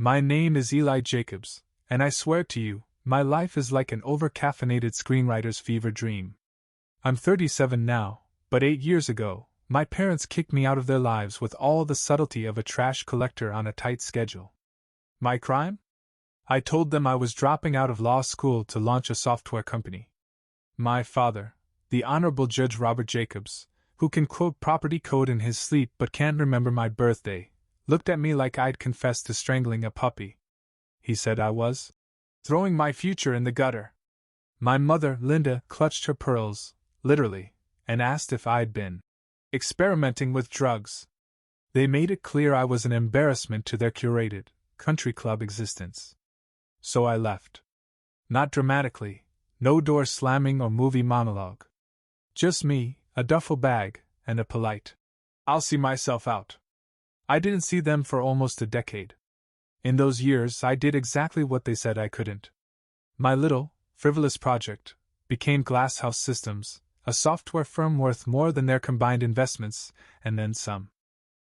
My name is Eli Jacobs, and I swear to you, my life is like an over-caffeinated screenwriter's fever dream. I'm 37 now, but 8 years ago, my parents kicked me out of their lives with all the subtlety of a trash collector on a tight schedule. My crime? I told them I was dropping out of law school to launch a software company. My father, the Honorable Judge Robert Jacobs, who can quote property code in his sleep but can't remember my birthday, looked at me like I'd confessed to strangling a puppy. He said I was throwing my future in the gutter. My mother, Linda, clutched her pearls, literally, and asked if I'd been experimenting with drugs. They made it clear I was an embarrassment to their curated, country club existence. So I left. Not dramatically, no door slamming or movie monologue. Just me, a duffel bag, and a polite, "I'll see myself out." I didn't see them for almost a decade. In those years, I did exactly what they said I couldn't. My little, frivolous project became Glasshouse Systems, a software firm worth more than their combined investments, and then some.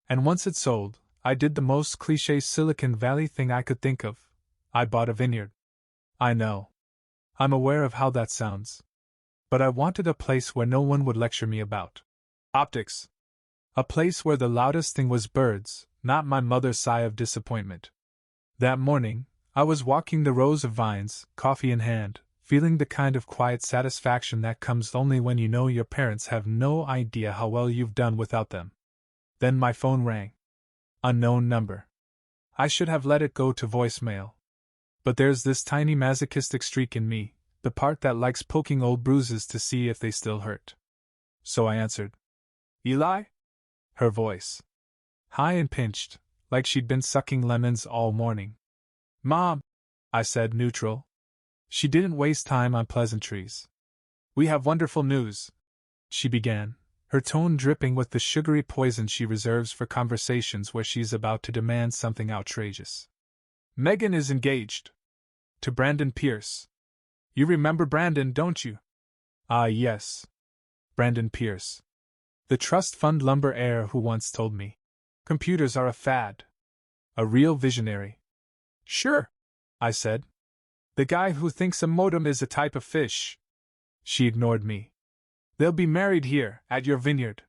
And once it sold, I did the most cliché Silicon Valley thing I could think of. I bought a vineyard. I know. I'm aware of how that sounds. But I wanted a place where no one would lecture me about optics. A place where the loudest thing was birds, not my mother's sigh of disappointment. That morning, I was walking the rows of vines, coffee in hand, feeling the kind of quiet satisfaction that comes only when you know your parents have no idea how well you've done without them. Then my phone rang. Unknown number. I should have let it go to voicemail. But there's this tiny masochistic streak in me, the part that likes poking old bruises to see if they still hurt. So I answered. Eli? Her voice. High and pinched, like she'd been sucking lemons all morning. Mom, I said, neutral. She didn't waste time on pleasantries. We have wonderful news, she began, her tone dripping with the sugary poison she reserves for conversations where she's about to demand something outrageous. Megan is engaged. To Brandon Pierce. You remember Brandon, don't you? Ah, yes. Brandon Pierce. The trust fund lumber heir who once told me, computers are a fad. A real visionary. Sure, I said. The guy who thinks a modem is a type of fish. She ignored me. They'll be married here, at your vineyard.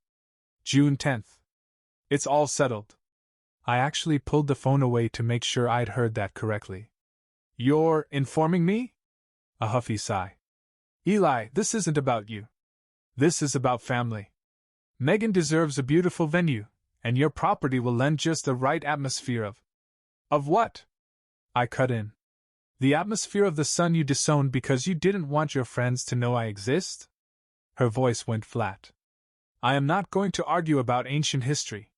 June 10th. It's all settled. I actually pulled the phone away to make sure I'd heard that correctly. You're informing me? A huffy sigh. Eli, this isn't about you. This is about family. Megan deserves a beautiful venue, and your property will lend just the right atmosphere of... Of what? I cut in. The atmosphere of the son you disowned because you didn't want your friends to know I exist? Her voice went flat. I am not going to argue about ancient history.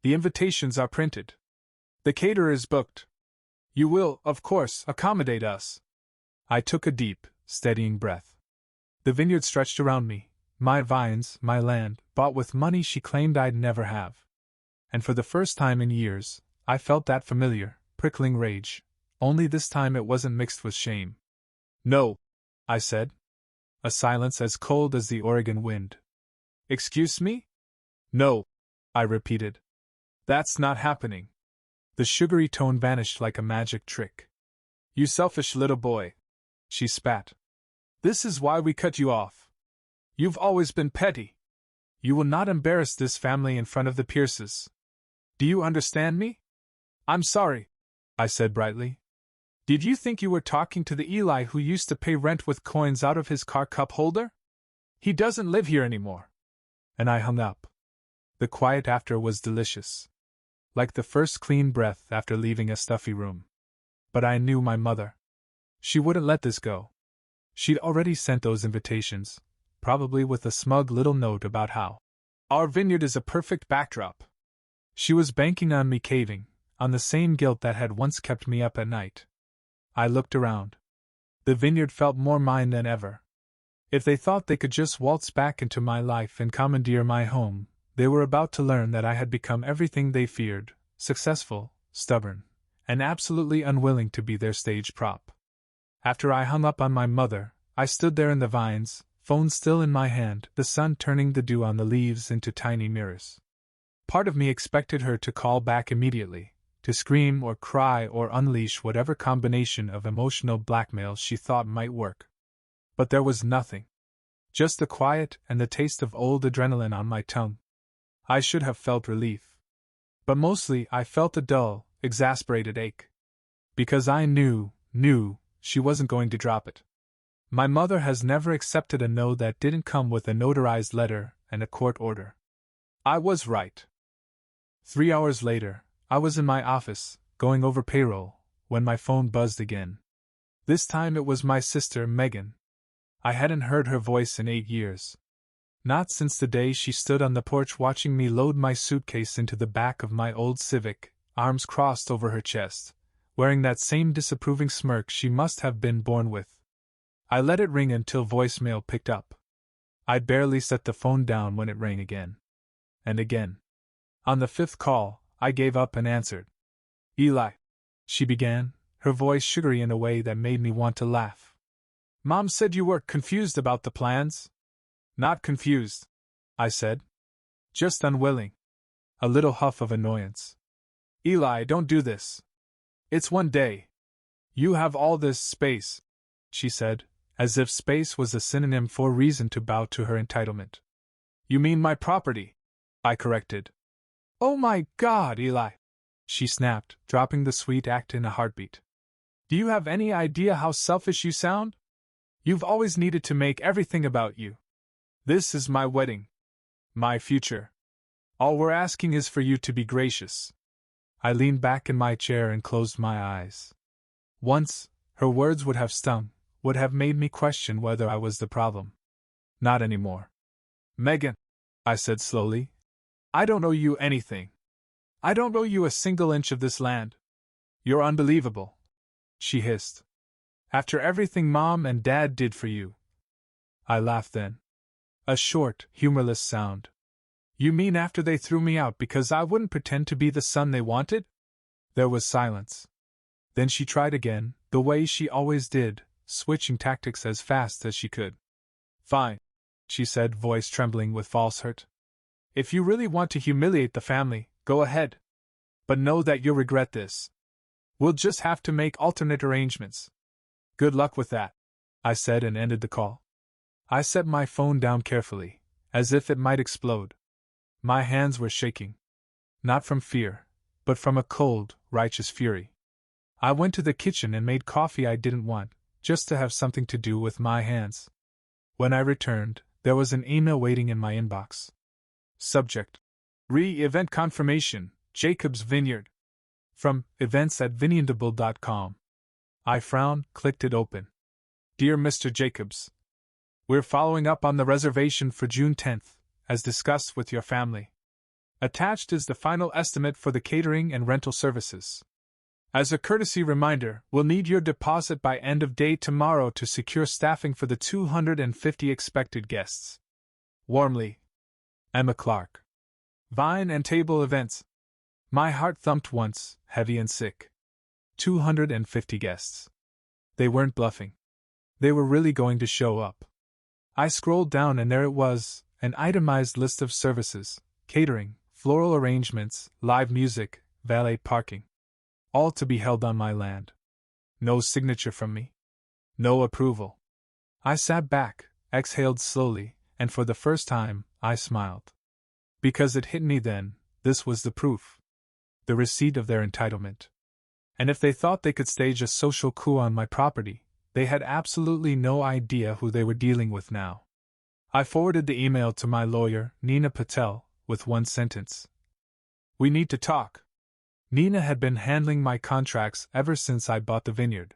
The invitations are printed. The caterer is booked. You will, of course, accommodate us. I took a deep, steadying breath. The vineyard stretched around me, my vines, my land, bought with money she claimed I'd never have. And for the first time in years, I felt that familiar, prickling rage. Only this time it wasn't mixed with shame. No, I said. A silence as cold as the Oregon wind. Excuse me? No, I repeated. That's not happening. The sugary tone vanished like a magic trick. You selfish little boy, she spat. This is why we cut you off. You've always been petty. You will not embarrass this family in front of the Pierces. Do you understand me? I'm sorry, I said brightly. Did you think you were talking to the Eli who used to pay rent with coins out of his car cup holder? He doesn't live here anymore. And I hung up. The quiet after was delicious. Like the first clean breath after leaving a stuffy room. But I knew my mother. She wouldn't let this go. She'd already sent those invitations, probably with a smug little note about how our vineyard is a perfect backdrop. She was banking on me caving, on the same guilt that had once kept me up at night. I looked around. The vineyard felt more mine than ever. If they thought they could just waltz back into my life and commandeer my home, they were about to learn that I had become everything they feared, successful, stubborn, and absolutely unwilling to be their stage prop. After I hung up on my mother, I stood there in the vines, phone still in my hand, the sun turning the dew on the leaves into tiny mirrors. Part of me expected her to call back immediately, to to scream or cry or unleash whatever combination of emotional blackmail she thought might work. But there was nothing. Just the quiet and the taste of old adrenaline on my tongue. I should have felt relief. But mostly I felt a dull, exasperated ache. Because I knew she wasn't going to drop it. My mother has never accepted a no that didn't come with a notarized letter and a court order. I was right. 3 hours later, I was in my office, going over payroll, when my phone buzzed again. This time it was my sister, Megan. I hadn't heard her voice in 8 years. Not since the day she stood on the porch watching me load my suitcase into the back of my old Civic, arms crossed over her chest, wearing that same disapproving smirk she must have been born with. I let it ring until voicemail picked up. I'd barely set the phone down when it rang again. And again. On the 5th call, I gave up and answered. Eli, she began, her voice sugary in a way that made me want to laugh. Mom said you were confused about the plans? Not confused, I said. Just unwilling. A little huff of annoyance. Eli, don't do this. It's one day. You have all this space, she said, as if space was a synonym for reason to bow to her entitlement. You mean my property, I corrected. Oh my God, Eli, she snapped, dropping the sweet act in a heartbeat. Do you have any idea how selfish you sound? You've always needed to make everything about you. This is my wedding. My future. All we're asking is for you to be gracious. I leaned back in my chair and closed my eyes. Once, her words would have stung, would have made me question whether I was the problem. Not anymore. Megan, I said slowly, I don't owe you anything. I don't owe you a single inch of this land. You're unbelievable, she hissed. After everything Mom and Dad did for you. I laughed then. A short, humorless sound. You mean after they threw me out because I wouldn't pretend to be the son they wanted? There was silence. Then she tried again, the way she always did, switching tactics as fast as she could. Fine, she said, voice trembling with false hurt. If you really want to humiliate the family, go ahead. But know that you'll regret this. We'll just have to make alternate arrangements. Good luck with that, I said and ended the call. I set my phone down carefully, as if it might explode. My hands were shaking. Not from fear, but from a cold, righteous fury. I went to the kitchen and made coffee I didn't want, just to have something to do with my hands. When I returned, there was an email waiting in my inbox. Subject: Re-event confirmation, Jacob's Vineyard. From events@vineyardable.com. I frowned, clicked it open. Dear Mr. Jacobs, we're following up on the reservation for June 10th, as discussed with your family. Attached is the final estimate for the catering and rental services. As a courtesy reminder, we'll need your deposit by end of day tomorrow to secure staffing for the 250 expected guests. Warmly, Emma Clark. Vine and Table Events. My heart thumped once, heavy and sick. 250 guests. They weren't bluffing. They were really going to show up. I scrolled down and there it was, an itemized list of services: catering, floral arrangements, live music, valet parking. All to be held on my land. No signature from me. No approval. I sat back, exhaled slowly, and for the first time, I smiled. Because it hit me then, this was the proof. The receipt of their entitlement. And if they thought they could stage a social coup on my property, they had absolutely no idea who they were dealing with now. I forwarded the email to my lawyer, Nina Patel, with one sentence. We need to talk. Nina had been handling my contracts ever since I bought the vineyard.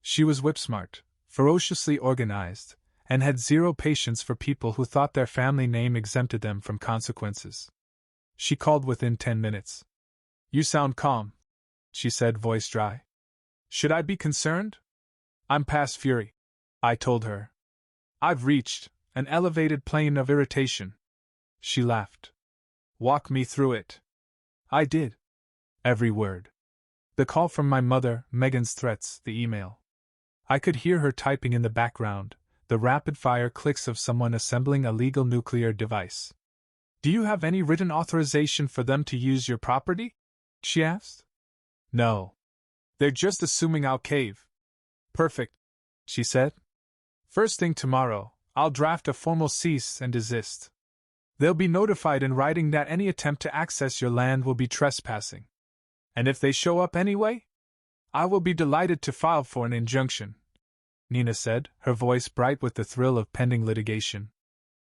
She was whip-smart, ferociously organized, and had zero patience for people who thought their family name exempted them from consequences. She called within 10 minutes. You sound calm, she said, voice dry. Should I be concerned? I'm past fury, I told her. I've reached an elevated plane of irritation. She laughed. Walk me through it. I did. Every word. The call from my mother, Megan's threats, the email. I could hear her typing in the background, the rapid-fire clicks of someone assembling a legal nuclear device. Do you have any written authorization for them to use your property? She asked. No. They're just assuming I'll cave. Perfect, she said. First thing tomorrow, I'll draft a formal cease and desist. They'll be notified in writing that any attempt to access your land will be trespassing. And if they show up anyway, I will be delighted to file for an injunction, Nina said, her voice bright with the thrill of pending litigation.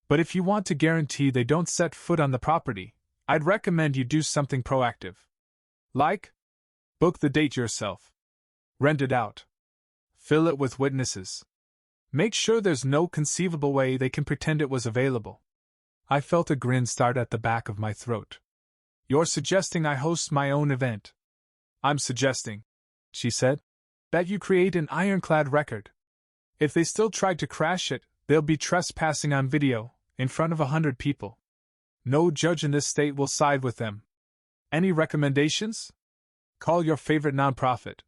But if you want to guarantee they don't set foot on the property, I'd recommend you do something proactive. Like? Book the date yourself. Rent it out. Fill it with witnesses. Make sure there's no conceivable way they can pretend it was available. I felt a grin start at the back of my throat. You're suggesting I host my own event? I'm suggesting, she said, that you create an ironclad record. If they still tried to crash it, they'll be trespassing on video, in front of 100 people. No judge in this state will side with them. Any recommendations? Call your favorite nonprofit,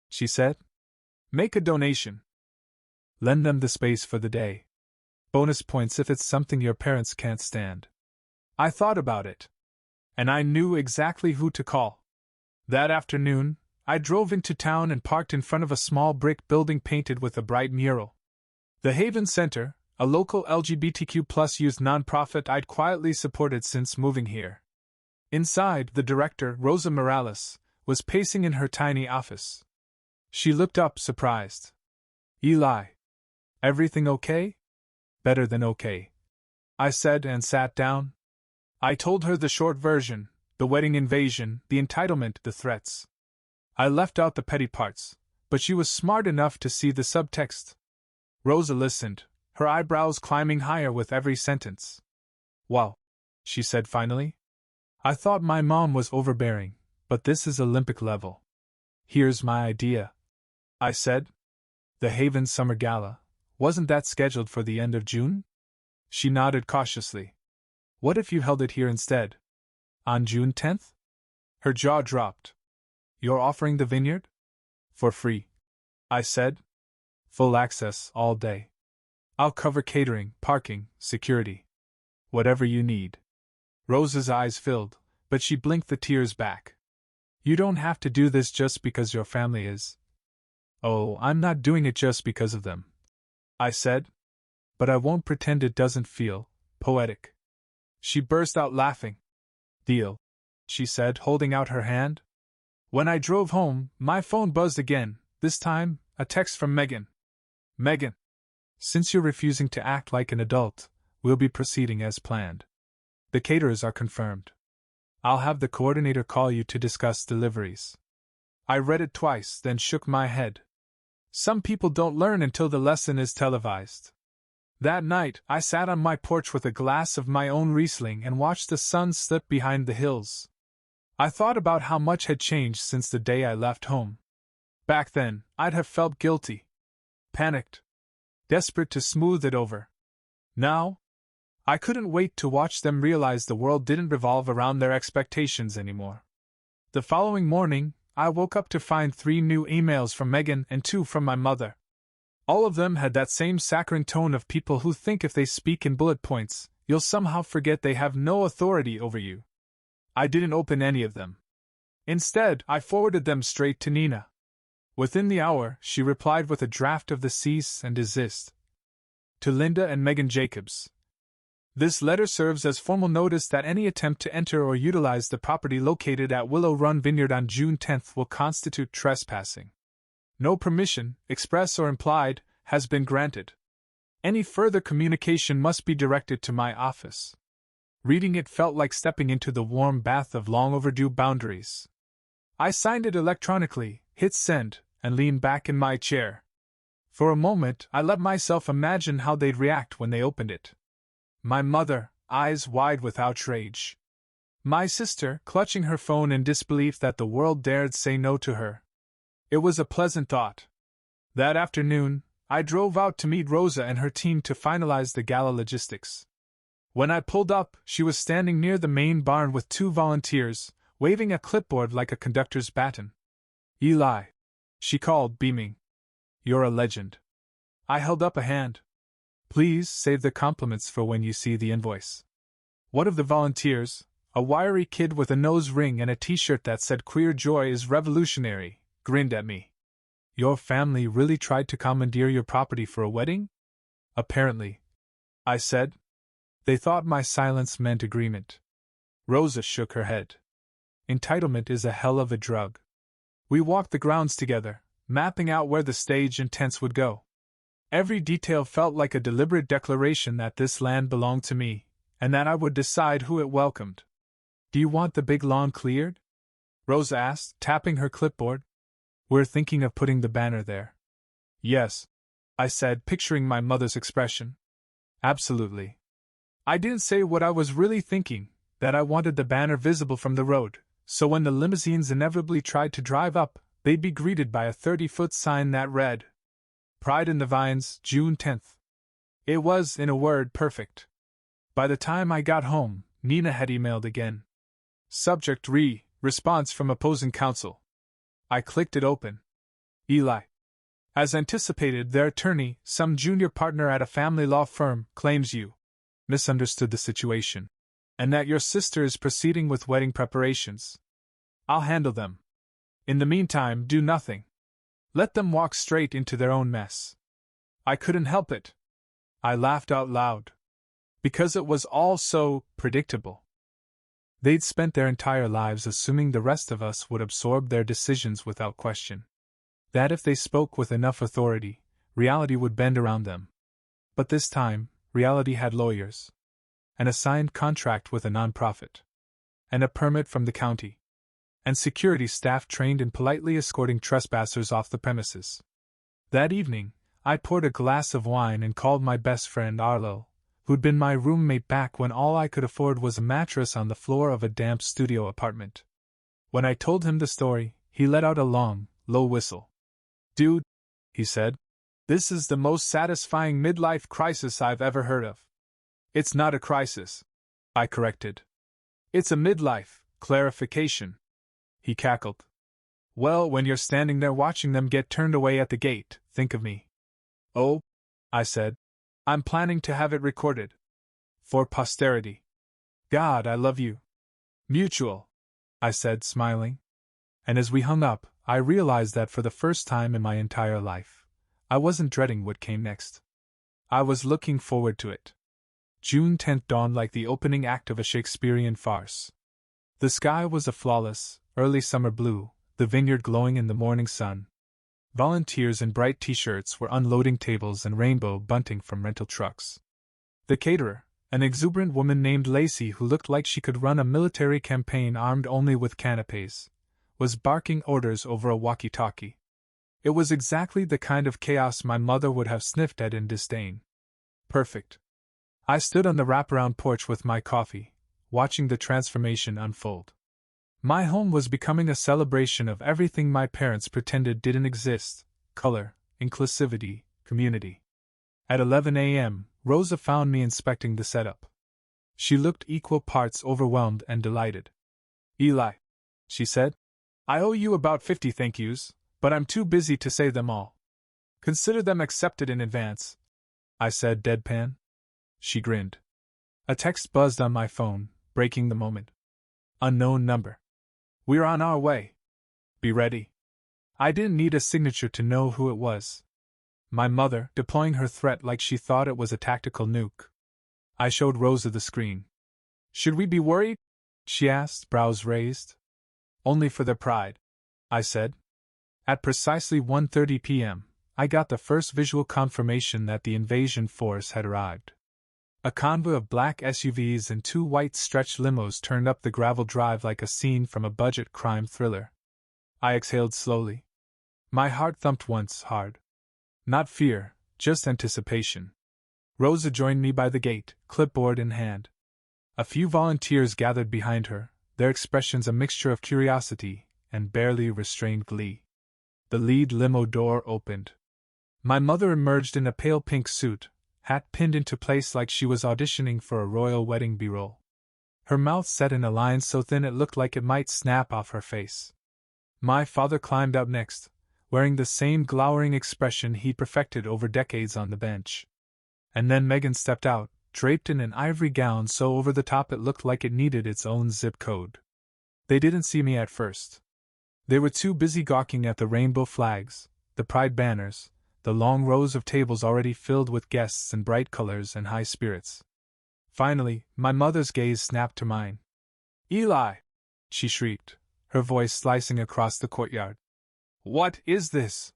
she said. Make a donation. Lend them the space for the day. Bonus points if it's something your parents can't stand. I thought about it. And I knew exactly who to call. That afternoon, I drove into town and parked in front of a small brick building painted with a bright mural. The Haven Center, a local LGBTQ+ youth nonprofit I'd quietly supported since moving here. Inside, the director, Rosa Morales, was pacing in her tiny office. She looked up, surprised. Eli. Everything okay? Better than okay, I said and sat down. I told her the short version, the wedding invasion, the entitlement, the threats. I left out the petty parts, but she was smart enough to see the subtext. Rosa listened, her eyebrows climbing higher with every sentence. Wow, she said finally. I thought my mom was overbearing, but this is Olympic level. Here's my idea, I said. The Haven Summer Gala. Wasn't that scheduled for the end of June? She nodded cautiously. What if you held it here instead? On June 10th? Her jaw dropped. You're offering the Vineyard? For free, I said. Full access all day. I'll cover catering, parking, security. Whatever you need. Rosa's eyes filled, but she blinked the tears back. You don't have to do this just because your family is. Oh, I'm not doing it just because of them, I said. But I won't pretend it doesn't feel poetic. She burst out laughing. Deal, she said, holding out her hand. When I drove home, my phone buzzed again, this time, a text from Megan. Megan, since you're refusing to act like an adult, we'll be proceeding as planned. The caterers are confirmed. I'll have the coordinator call you to discuss deliveries. I read it twice, then shook my head. Some people don't learn until the lesson is televised. That night, I sat on my porch with a glass of my own Riesling and watched the sun slip behind the hills. I thought about how much had changed since the day I left home. Back then, I'd have felt guilty. Panicked. Desperate to smooth it over. Now, I couldn't wait to watch them realize the world didn't revolve around their expectations anymore. The following morning, I woke up to find 3 new emails from Megan and 2 from my mother. All of them had that same saccharine tone of people who think if they speak in bullet points, you'll somehow forget they have no authority over you. I didn't open any of them. Instead, I forwarded them straight to Nina. Within the hour, she replied with a draft of the cease and desist. To Linda and Megan Jacobs. This letter serves as formal notice that any attempt to enter or utilize the property located at Willow Run Vineyard on June 10th will constitute trespassing. No permission, express or implied, has been granted. Any further communication must be directed to my office. Reading it felt like stepping into the warm bath of long overdue boundaries. I signed it electronically, hit send, and leaned back in my chair. For a moment, I let myself imagine how they'd react when they opened it. My mother, eyes wide with outrage. My sister, clutching her phone in disbelief that the world dared say no to her. It was a pleasant thought. That afternoon, I drove out to meet Rosa and her team to finalize the gala logistics. When I pulled up, she was standing near the main barn with 2 volunteers, waving a clipboard like a conductor's baton. Eli, she called, beaming. You're a legend. I held up a hand. Please save the compliments for when you see the invoice. One of the volunteers, A wiry kid with a nose ring and a t-shirt that said "Queer Joy is Revolutionary" grinned at me. Your family really tried to commandeer your property for a wedding? Apparently, I said. They thought my silence meant agreement. Rosa shook her head. Entitlement is a hell of a drug. We walked the grounds together, mapping out where the stage and tents would go. Every detail felt like a deliberate declaration that this land belonged to me, and that I would decide who it welcomed. Do you want the big lawn cleared? Rosa asked, tapping her clipboard. We're thinking of putting the banner there. Yes, I said, picturing my mother's expression. Absolutely. I didn't say what I was really thinking, that I wanted the banner visible from the road, so when the limousines inevitably tried to drive up, they'd be greeted by a 30-foot sign that read, Pride in the Vines, June 10th. It was, in a word, perfect. By the time I got home, Nina had emailed again. Subject response from opposing counsel. I clicked it open. Eli. As anticipated, their attorney, some junior partner at a family law firm, claims you misunderstood the situation, and that your sister is proceeding with wedding preparations. I'll handle them. In the meantime, do nothing. Let them walk straight into their own mess. I couldn't help it. I laughed out loud. Because it was all so predictable. They'd spent their entire lives assuming the rest of us would absorb their decisions without question. That if they spoke with enough authority, reality would bend around them. But this time, reality had lawyers, and a signed contract with a nonprofit, and a permit from the county, and security staff trained in politely escorting trespassers off the premises. That evening, I poured a glass of wine and called my best friend Arlo, who'd been my roommate back when all I could afford was a mattress on the floor of a damp studio apartment. When I told him the story, he let out a long, low whistle. Dude, he said, this is the most satisfying midlife crisis I've ever heard of. It's not a crisis, I corrected. It's a midlife clarification. He cackled. Well, when you're standing there watching them get turned away at the gate, think of me. Oh, I said. I'm planning to have it recorded. For posterity. God, I love you. Mutual, I said, smiling. And as we hung up, I realized that for the first time in my entire life, I wasn't dreading what came next. I was looking forward to it. June 10th dawned like the opening act of a Shakespearean farce. The sky was a flawless, early summer blue, the vineyard glowing in the morning sun. Volunteers in bright t-shirts were unloading tables and rainbow bunting from rental trucks. The caterer, an exuberant woman named Lacey who looked like she could run a military campaign armed only with canapes, was barking orders over a walkie-talkie. It was exactly the kind of chaos my mother would have sniffed at in disdain. Perfect. I stood on the wraparound porch with my coffee, watching the transformation unfold. My home was becoming a celebration of everything my parents pretended didn't exist: color, inclusivity, community. At 11 a.m., Rosa found me inspecting the setup. She looked equal parts overwhelmed and delighted. Eli, she said, I owe you about 50 thank yous, but I'm too busy to say them all. Consider them accepted in advance, I said deadpan. She grinned. A text buzzed on my phone, breaking the moment. Unknown number. We're on our way. Be ready. I didn't need a signature to know who it was. My mother, deploying her threat like she thought it was a tactical nuke. I showed Rosa the screen. Should we be worried? She asked, brows raised. Only for their pride, I said. At precisely 1:30 p.m., I got the first visual confirmation that the invasion force had arrived. A convoy of black SUVs and 2 white stretch limos turned up the gravel drive like a scene from a budget crime thriller. I exhaled slowly. My heart thumped once hard. Not fear, just anticipation. Rosa joined me by the gate, clipboard in hand. A few volunteers gathered behind her, their expressions a mixture of curiosity and barely restrained glee. The lead limo door opened. My mother emerged in a pale pink suit, hat pinned into place like she was auditioning for a royal wedding B-roll. Her mouth set in a line so thin it looked like it might snap off her face. My father climbed out next, wearing the same glowering expression he'd perfected over decades on the bench. And then Megan stepped out, draped in an ivory gown so over the top it looked like it needed its own zip code. They didn't see me at first. They were too busy gawking at the rainbow flags, the pride banners, the long rows of tables already filled with guests in bright colors and high spirits. Finally, my mother's gaze snapped to mine. "Eli!" she shrieked, her voice slicing across the courtyard. "What is this?"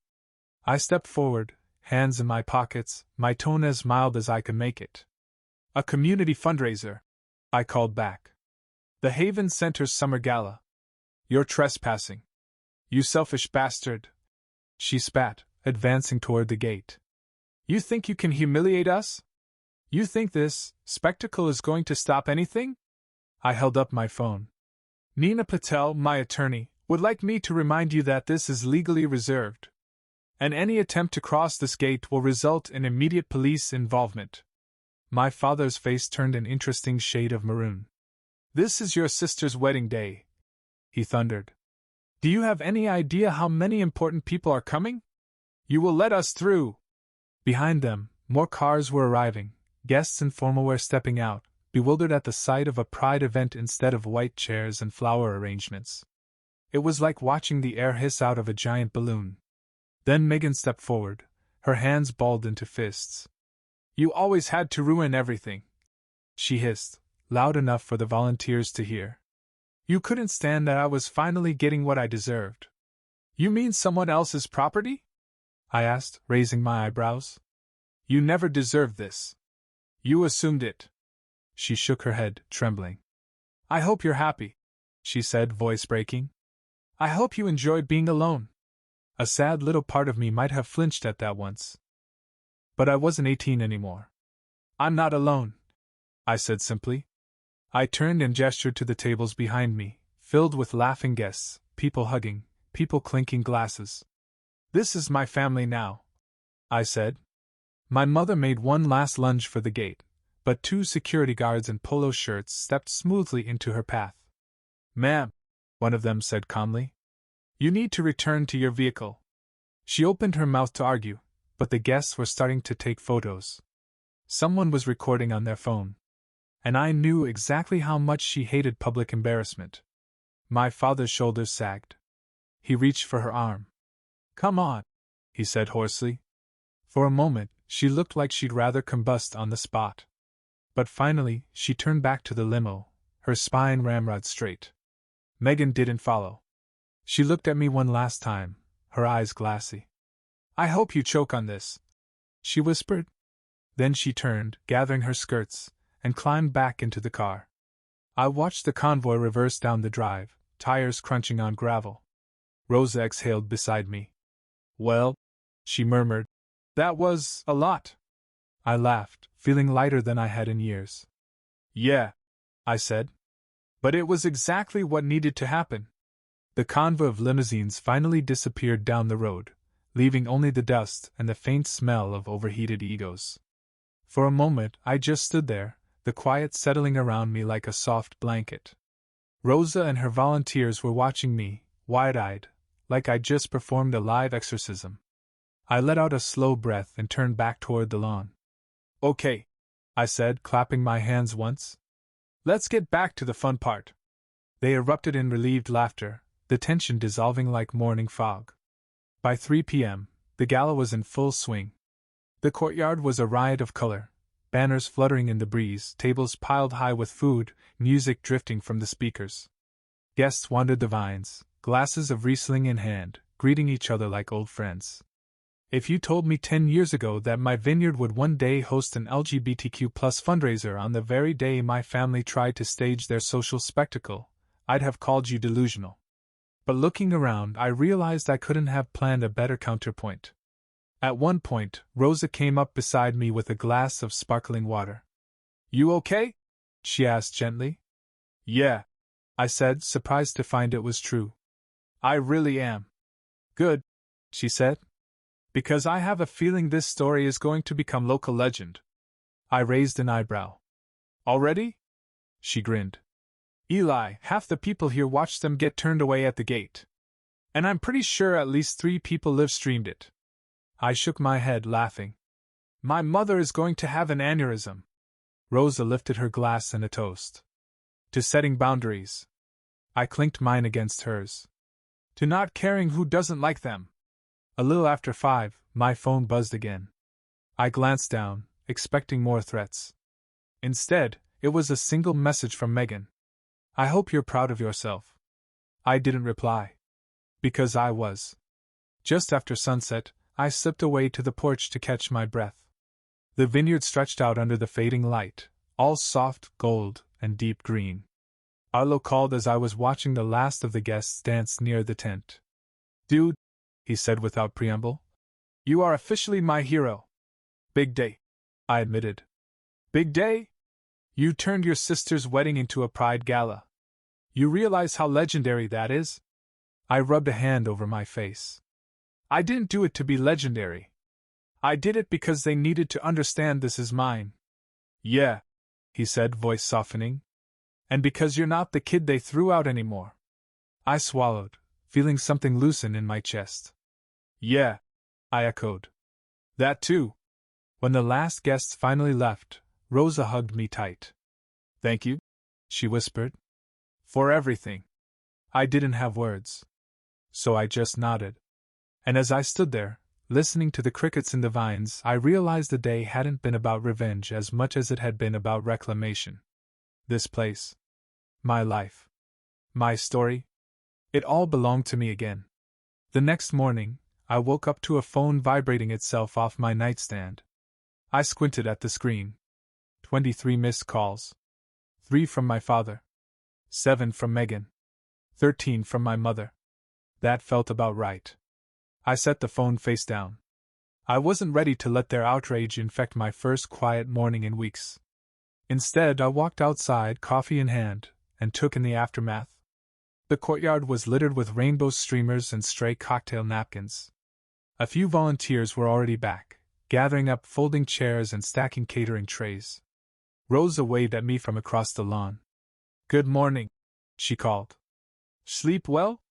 I stepped forward, hands in my pockets, my tone as mild as I could make it. "A community fundraiser," I called back. "The Haven Center's summer gala. You're trespassing. You selfish bastard," she spat, advancing toward the gate. "You think you can humiliate us? You think this spectacle is going to stop anything?" I held up my phone. "Nina Patel, my attorney, would like me to remind you that this is legally reserved, and any attempt to cross this gate will result in immediate police involvement." My father's face turned an interesting shade of maroon. "This is your sister's wedding day," he thundered. "Do you have any idea how many important people are coming? You will let us through." Behind them, more cars were arriving, guests in formal wear stepping out, bewildered at the sight of a pride event instead of white chairs and flower arrangements. It was like watching the air hiss out of a giant balloon. Then Megan stepped forward, her hands balled into fists. "You always had to ruin everything," she hissed, loud enough for the volunteers to hear. "You couldn't stand that I was finally getting what I deserved." "You mean someone else's property?" I asked, raising my eyebrows. "You never deserved this. You assumed it." She shook her head, trembling. "I hope you're happy," she said, voice breaking. "I hope you enjoyed being alone." A sad little part of me might have flinched at that once. But I wasn't 18 anymore. "I'm not alone," I said simply. I turned and gestured to the tables behind me, filled with laughing guests, people hugging, people clinking glasses. "This is my family now," I said. My mother made one last lunge for the gate, but two security guards in polo shirts stepped smoothly into her path. "Ma'am," one of them said calmly, "you need to return to your vehicle." She opened her mouth to argue, but the guests were starting to take photos. Someone was recording on their phone. And I knew exactly how much she hated public embarrassment. My father's shoulders sagged. He reached for her arm. "Come on," he said hoarsely. For a moment, she looked like she'd rather combust on the spot. But finally, she turned back to the limo, her spine ramrod straight. Megan didn't follow. She looked at me one last time, her eyes glassy. "I hope you choke on this," she whispered. Then she turned, gathering her skirts, and climbed back into the car. I watched the convoy reverse down the drive, tires crunching on gravel. Rosa exhaled beside me. "Well," she murmured, "that was a lot." I laughed, feeling lighter than I had in years. "Yeah," I said. "But it was exactly what needed to happen." The convoy of limousines finally disappeared down the road, leaving only the dust and the faint smell of overheated egos. For a moment I just stood there, the quiet settling around me like a soft blanket. Rosa and her volunteers were watching me, wide-eyed, like I'd just performed a live exorcism. I let out a slow breath and turned back toward the lawn. "Okay," I said, clapping my hands once. "Let's get back to the fun part." They erupted in relieved laughter, the tension dissolving like morning fog. By 3 p.m., the gala was in full swing. The courtyard was a riot of color, banners fluttering in the breeze, tables piled high with food, music drifting from the speakers. Guests wandered the vines, glasses of Riesling in hand, greeting each other like old friends. If you told me 10 years ago that my vineyard would one day host an LGBTQ+ fundraiser on the very day my family tried to stage their social spectacle, I'd have called you delusional. But looking around, I realized I couldn't have planned a better counterpoint. At one point, Rosa came up beside me with a glass of sparkling water. "You okay?" she asked gently. "Yeah," I said, surprised to find it was true. "I really am." "Good," she said. "Because I have a feeling this story is going to become local legend." I raised an eyebrow. "Already?" She grinned. "Eli, half the people here watched them get turned away at the gate. And I'm pretty sure at least 3 people live-streamed it." I shook my head, laughing. "My mother is going to have an aneurysm." Rosa lifted her glass in a toast. To setting boundaries. I clinked mine against hers. To not caring who doesn't like them. A little after 5, my phone buzzed again. I glanced down, expecting more threats. Instead, it was a single message from Megan. I hope you're proud of yourself. I didn't reply. Because I was. Just after sunset, I slipped away to the porch to catch my breath. The vineyard stretched out under the fading light, all soft gold and deep green. Arlo called as I was watching the last of the guests dance near the tent. Dude, he said without preamble, you are officially my hero. Big day, I admitted. Big day? You turned your sister's wedding into a pride gala. You realize how legendary that is? I rubbed a hand over my face. I didn't do it to be legendary. I did it because they needed to understand this is mine. Yeah, he said, voice softening. And because you're not the kid they threw out anymore. I swallowed, feeling something loosen in my chest. Yeah, I echoed. That too. When the last guests finally left, Rosa hugged me tight. Thank you, she whispered. For everything. I didn't have words. So I just nodded. And as I stood there, listening to the crickets in the vines, I realized the day hadn't been about revenge as much as it had been about reclamation. This place. My life. My story. It all belonged to me again. The next morning, I woke up to a phone vibrating itself off my nightstand. I squinted at the screen. 23 missed calls. 3 from my father. 7 from Megan. 13 from my mother. That felt about right. I set the phone face down. I wasn't ready to let their outrage infect my first quiet morning in weeks. Instead, I walked outside, coffee in hand, and took in the aftermath. The courtyard was littered with rainbow streamers and stray cocktail napkins. A few volunteers were already back, gathering up folding chairs and stacking catering trays. Rosa waved at me from across the lawn. Good morning, she called. Sleep well?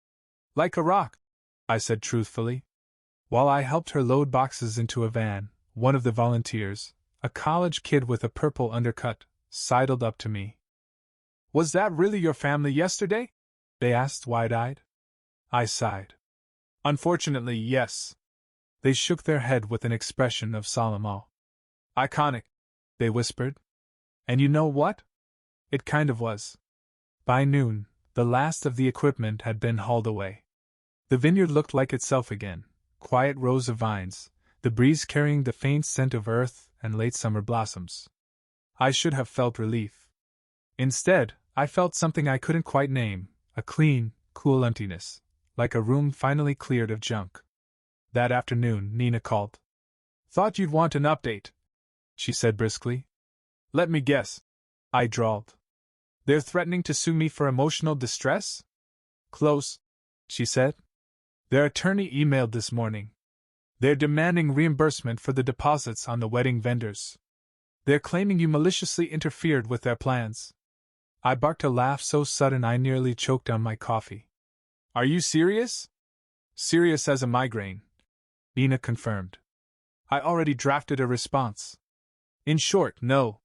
Like a rock, I said truthfully. While I helped her load boxes into a van, one of the volunteers, a college kid with a purple undercut, sidled up to me. Was that really your family yesterday? They asked wide-eyed. I sighed. Unfortunately, yes. They shook their head with an expression of solemn awe. Iconic, they whispered. And you know what? It kind of was. By noon, the last of the equipment had been hauled away. The vineyard looked like itself again, quiet rows of vines, the breeze carrying the faint scent of earth and late summer blossoms. I should have felt relief. Instead, I felt something I couldn't quite name, a clean, cool emptiness, like a room finally cleared of junk. That afternoon, Nina called. Thought you'd want an update, she said briskly. Let me guess, I drawled. They're threatening to sue me for emotional distress? Close, she said. Their attorney emailed this morning. They're demanding reimbursement for the deposits on the wedding vendors. They're claiming you maliciously interfered with their plans. I barked a laugh so sudden I nearly choked on my coffee. Are you serious? Serious as a migraine, Nina confirmed. I already drafted a response. In short, no.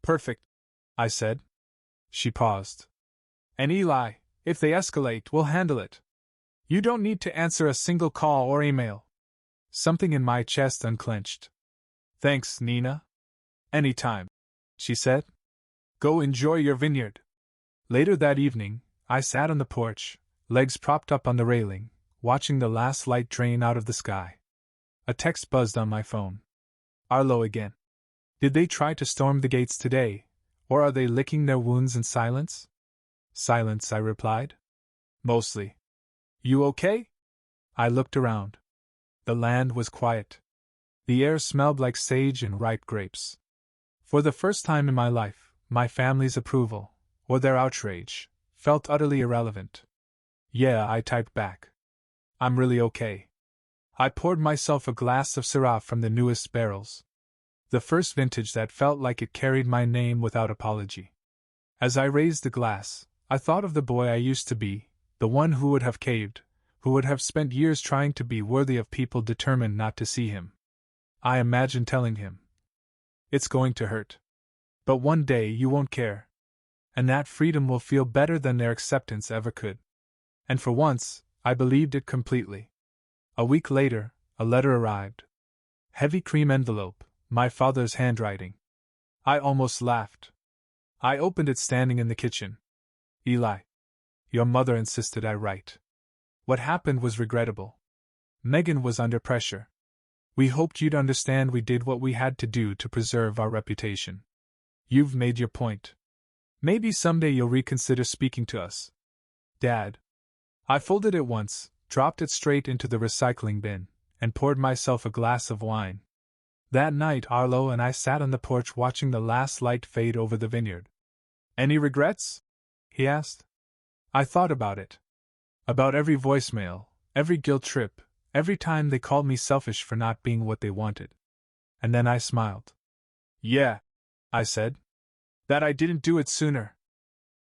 Perfect, I said. She paused. And Eli, if they escalate, we'll handle it. You don't need to answer a single call or email. Something in my chest unclenched. Thanks, Nina. Anytime, she said. Go enjoy your vineyard. Later that evening, I sat on the porch, legs propped up on the railing, watching the last light drain out of the sky. A text buzzed on my phone. Arlo again. Did they try to storm the gates today, or are they licking their wounds in silence? Silence, I replied. Mostly. You okay? I looked around. The land was quiet. The air smelled like sage and ripe grapes. For the first time in my life, my family's approval, or their outrage, felt utterly irrelevant. Yeah, I typed back. I'm really okay. I poured myself a glass of Syrah from the newest barrels. The first vintage that felt like it carried my name without apology. As I raised the glass, I thought of the boy I used to be, the one who would have caved, who would have spent years trying to be worthy of people determined not to see him. I imagined telling him, "It's going to hurt. But one day you won't care. And that freedom will feel better than their acceptance ever could. And for once, I believed it completely. A week later, a letter arrived. Heavy cream envelope, my father's handwriting. I almost laughed. I opened it standing in the kitchen. Eli. Your mother insisted I write. What happened was regrettable. Megan was under pressure. We hoped you'd understand we did what we had to do to preserve our reputation. You've made your point. Maybe someday you'll reconsider speaking to us. Dad. I folded it once, dropped it straight into the recycling bin, and poured myself a glass of wine. That night Arlo and I sat on the porch watching the last light fade over the vineyard. Any regrets? He asked. I thought about it. About every voicemail, every guilt trip, every time they called me selfish for not being what they wanted. And then I smiled. Yeah, I said. That I didn't do it sooner.